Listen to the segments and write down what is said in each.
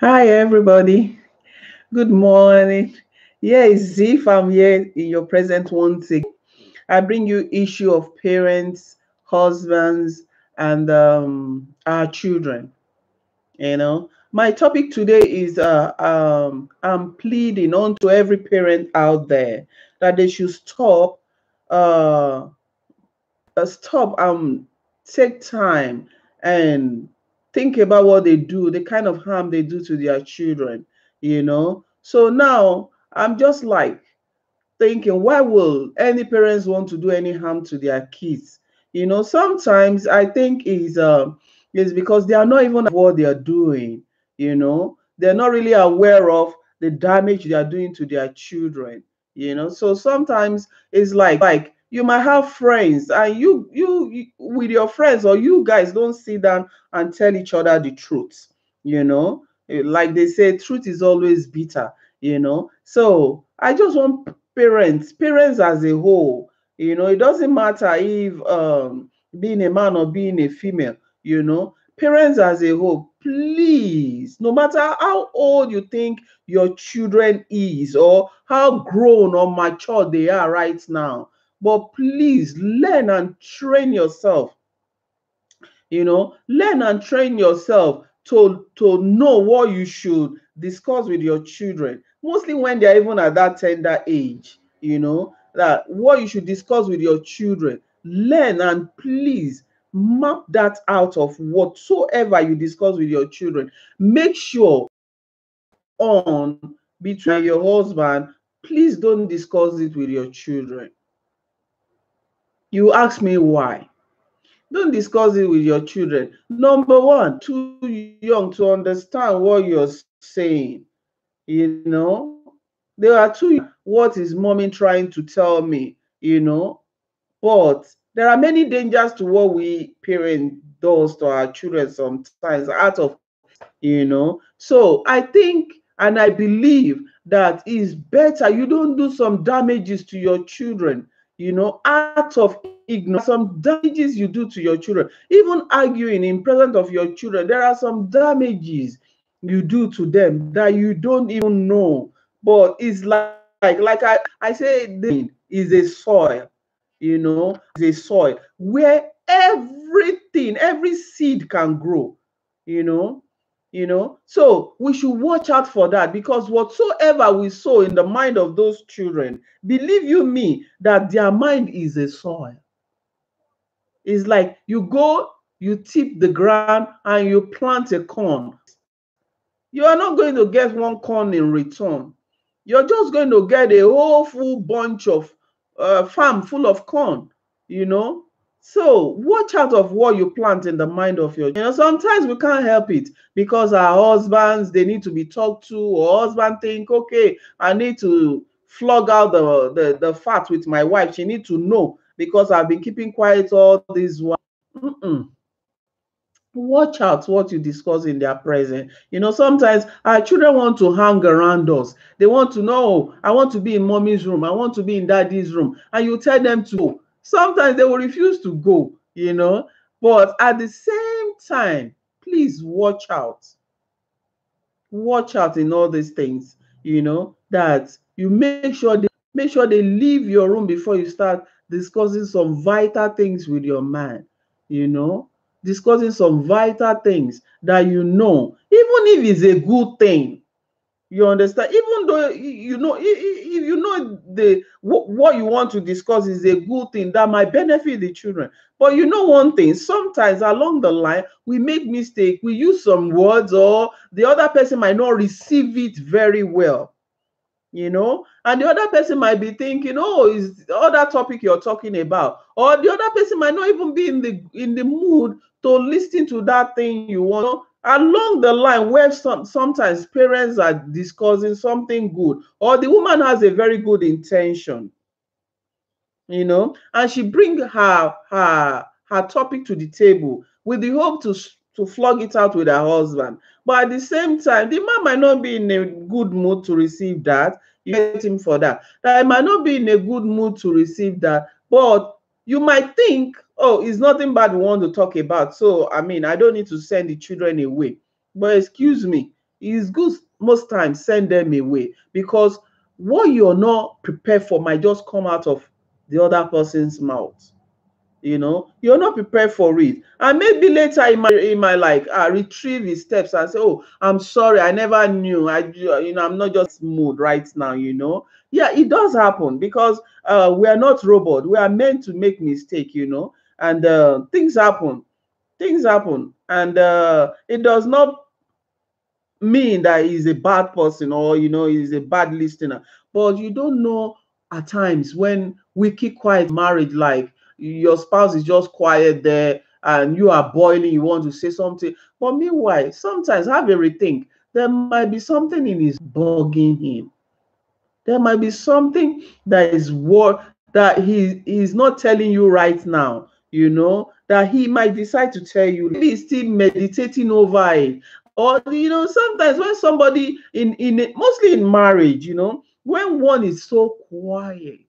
Hi, everybody. Good morning. Yeah, it's Zif. I'm here in your present once again. I bring you issue of parents, husbands, and our children. My topic today is I'm pleading on to every parent out there that they should uh, stop, take time and think about what they do, the kind of harm they do to their children. So now I'm just like thinking, why will any parents want to do any harm to their kids? Sometimes I think is because they are not even aware of what they are doing. They're not really aware of the damage they are doing to their children. So sometimes it's like you might have friends and you with your friends, or you guys don't sit down and tell each other the truth. Like they say, truth is always bitter. So I just want parents as a whole. It doesn't matter if being a man or being a female. Parents as a whole, please, no matter how old you think your children is, or how grown or mature they are right now, but please learn and train yourself to know what you should discuss with your children, mostly when they're even at that tender age. That what you should discuss with your children, learn, and please map that out of whatsoever you discuss with your children. Make sure on between your husband, please don't discuss it with your children. You ask me why. Don't discuss it with your children. Number one, too young to understand what you're saying. They are too young. What is mommy trying to tell me? But there are many dangers to what we parent does to our children sometimes out of ignorance. So I think and I believe that it's better you don't do some damages to your children, out of ignorance. Some damages you do to your children, even arguing in presence of your children, there are some damages you do to them that you don't even know. But it's like I say, the is a soil where every seed can grow, you know. So we should watch out for that, because whatsoever we sow in the mind of those children, believe you me, that their mind is a soil. It's like you go, you tip the ground and you plant a corn. You are not going to get one corn in return. You're just going to get a whole full bunch of farm full of corn, you know. So watch out of what you plant in the mind of your. Sometimes we can't help it because our husbands, they need to be talked to, or husband think, okay, I need to flog out the fat with my wife. She need to know because I've been keeping quiet all this while. Mm-mm. Watch out what you discuss in their presence. Sometimes our children want to hang around us. They want to know, I want to be in mommy's room, I want to be in daddy's room, and you tell them to go. Sometimes they will refuse to go. But at the same time, please watch out in all these things, that you make sure they leave your room before you start discussing some vital things with your man, you know, discussing some vital things that even if it's a good thing. You understand? Even though if you know what you want to discuss is a good thing that might benefit the children. But you know one thing, sometimes along the line we make mistake, we use some words, or the other person might not receive it very well. And the other person might be thinking, oh, is the other topic you're talking about, or the other person might not even be in the mood to listen to that thing you want. Along the line where sometimes parents are discussing something good, or the woman has a very good intention, and she bring her topic to the table with the hope to flog it out with her husband. But at the same time, the man might not be in a good mood to receive that. You get him for that. That might not be in a good mood to receive that. But you might think, oh, it's nothing bad we want to talk about. So I mean, I don't need to send the children away. But excuse me, it's good most times send them away, because what you're not prepared for might just come out of the other person's mouth. You're not prepared for it, and maybe later in my like retrieve his steps and say, oh, I'm sorry, I never knew, I'm not just mood right now. Yeah, it does happen, because we are not robot, we are meant to make mistake. And things happen, and it does not mean that he's a bad person, or he's a bad listener. But you don't know, at times when we keep quiet marriage, like your spouse is just quiet there and you are boiling, you want to say something, but meanwhile sometimes have a rethink. There might be something in his bugging him. There might be something that is what that he's not telling you right now, that he might decide to tell you. Maybe he's still meditating over it. Or sometimes when somebody mostly in marriage, when one is so quiet,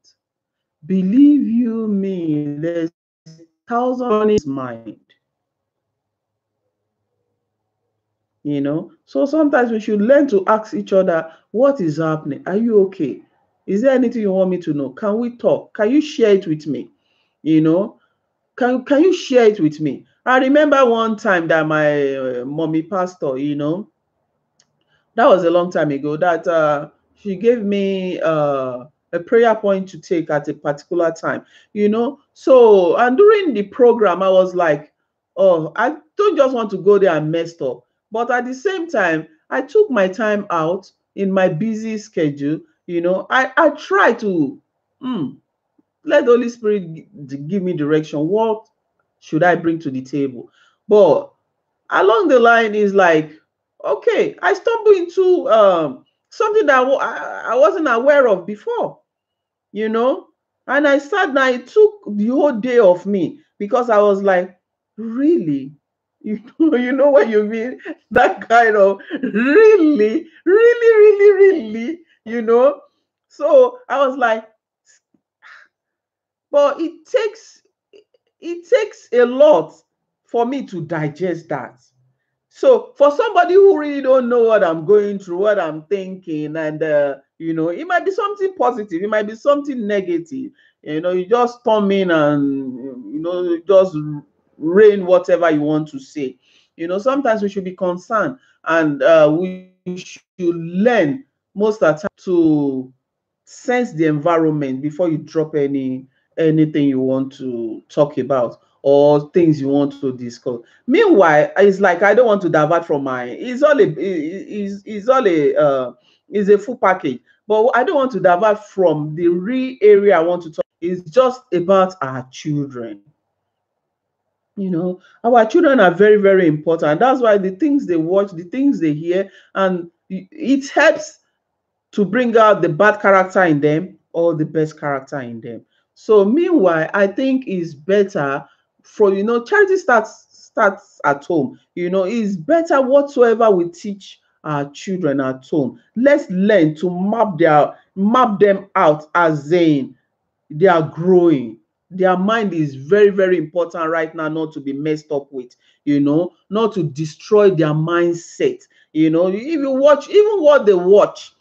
believe you me, there's thousand on his mind. So sometimes we should learn to ask each other, what is happening? Are you okay? Is there anything you want me to know? Can we talk? Can you share it with me? you know can you share it with me? I remember one time that my mommy pastor, that was a long time ago, that she gave me a prayer point to take at a particular time. So, and during the program I was like, oh, I don't just want to go there and mess up, but at the same time I took my time out in my busy schedule. I try to mm, let the Holy Spirit give me direction. What should I bring to the table? But along the line is like, okay, I stumbled into something that I wasn't aware of before, you know and I sat down. It took the whole day of me, because I was like, really? When you mean that kind of really, really, really, really, so I was like, but it takes a lot for me to digest that. So for somebody who really don't know what I'm going through, what I'm thinking, and it might be something positive, it might be something negative. You just come in and just rain whatever you want to say. Sometimes we should be concerned, and we should learn most of the time to sense the environment before you drop anything you want to talk about, or things you want to discuss. Meanwhile, it's like I don't want to divert from my. It's a full package, but I don't want to divert from the real area I want to talk. It's just about our children. Our children are very, very important. That's why the things they watch, the things they hear, and it helps to bring out the bad character in them or the best character in them. So meanwhile, I think it's better for charity starts at home. It's better whatsoever we teach our children at home. Let's learn to map them out as they are growing. Their mind is very, very important right now, not to be messed up with, not to destroy their mindset. If you watch, even what they watch,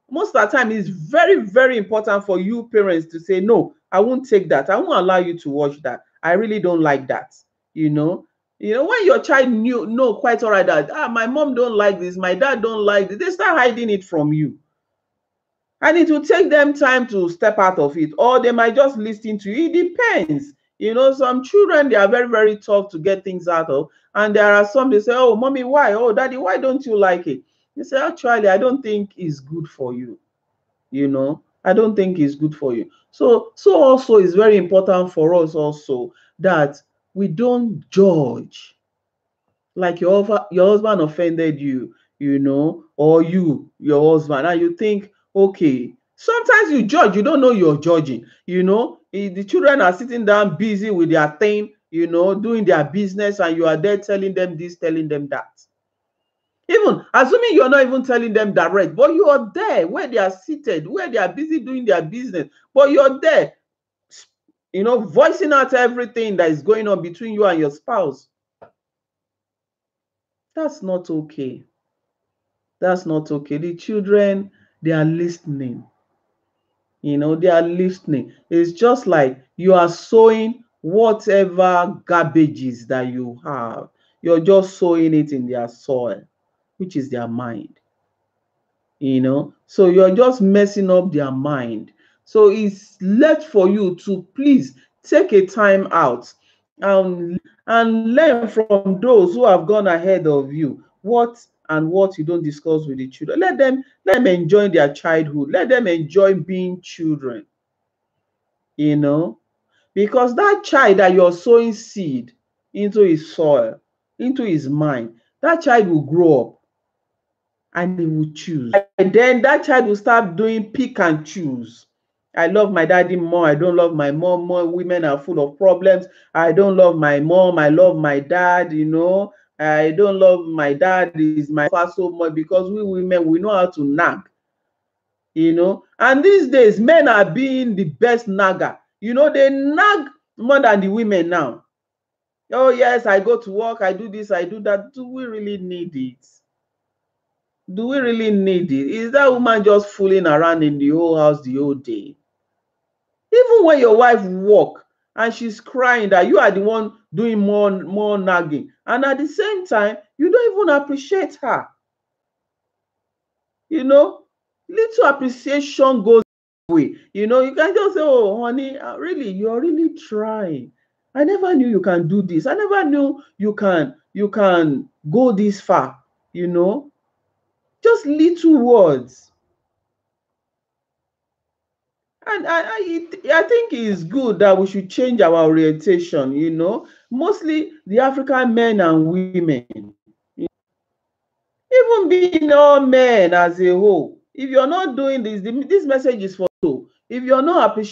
most of the time it's very, very important for you parents to say, no, I won't take that, I won't allow you to watch that, I really don't like that. When your child know quite all right that my mom don't like this, my dad don't like this, they start hiding it from you, and it will take them time to step out of it, or they might just listen to you. It depends. Some children, they are very, very tough to get things out of, and there are some, they say, oh mommy, why? Oh daddy, why don't you like it? You say, actually, I don't think it's good for you. I don't think it's good for you. So also it's very important for us also that we don't judge. Like your husband offended you, or your husband, and you think, okay, sometimes you judge, you don't know you're judging. The children are sitting down busy with their thing, doing their business, and you are there telling them this, telling them that. Even assuming you're not even telling them direct, but you are there where they are seated, where they are busy doing their business, but you're there, voicing out everything that is going on between you and your spouse. That's not okay. That's not okay. The children, they are listening. You know, they are listening. It's just like you are sowing whatever garbages that you have. You're just sowing it in their soil, which is their mind. You know, so you're just messing up their mind. So it's left for you to please take a time out and learn from those who have gone ahead of you what you don't discuss with the children. Let them enjoy their childhood. Let them enjoy being children. You know, because that child that you're sowing seed into his soil, into his mind, that child will grow up and he will choose. And then that child will start doing pick and choose. I love my daddy more. I don't love my mom more. Women are full of problems. I don't love my mom. I love my dad, you know. I don't love my dad. Is my father so much because we women, we know how to nag, you know. And these days, men are being the best nagger. You know, they nag more than the women now. Oh, yes, I go to work. I do this, I do that. Do we really need it? Do we really need it? Is that woman just fooling around in the whole house the whole day? Even when your wife walk and she's crying that you are the one doing more nagging, and at the same time, you don't even appreciate her. You know, little appreciation goes away. You know, you can just say, oh, honey, really, you're really trying. I never knew you can do this. I never knew you can go this far, you know. Just little words. And I think it's good that we should change our orientation, you know, mostly the African men and women, even being all men as a whole. If you're not doing this, this message is for you. If you're not appreciating